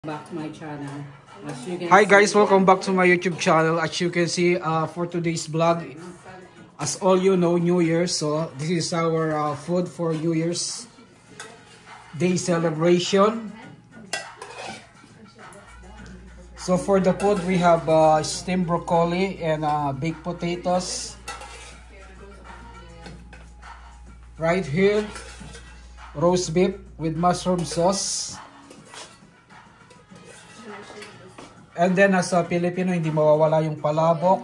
Back to my channel. Hi guys, welcome back to my YouTube channel. As you can see, for today's vlog, as all you know, New Year. So this is our food for New Year's Day celebration. So for the food, we have steamed broccoli and baked potatoes. Right here, roast beef with mushroom sauce. And then as a Filipino, hindi mawawala yung palabok.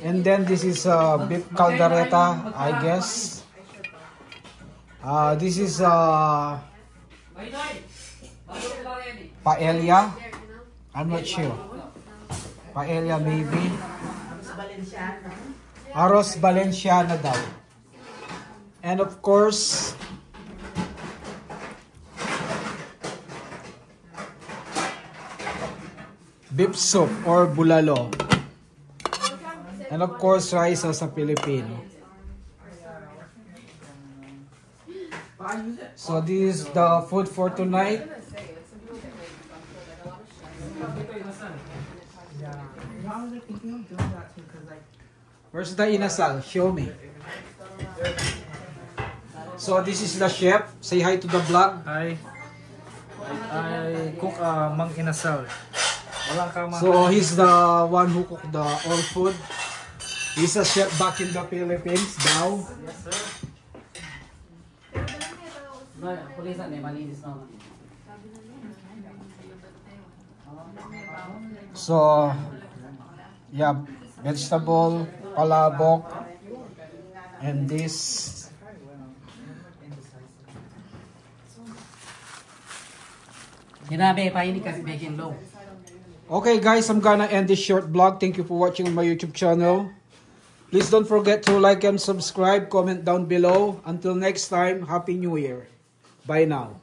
And then this is beef caldereta, I guess. This is paella. I'm not sure. Paella maybe. Arroz Valenciana daw. And of course, beef soup or bulalo. And of course, rice as a Filipino. So this is the food for tonight. Where's the inasal? Show me. So this is the chef. Say hi to the vlog. Hi. I cook mang inasal. So he's the one who cooked the all food. He's a chef back in the Philippines now. Yes, sir. So yeah, vegetable, palabok, and this. Hinabi, pahinig kasi baking low. Okay guys, I'm gonna end this short vlog. Thank you for watching my YouTube channel. Please don't forget to like and subscribe, comment down below. Until next time, Happy New Year. Bye now.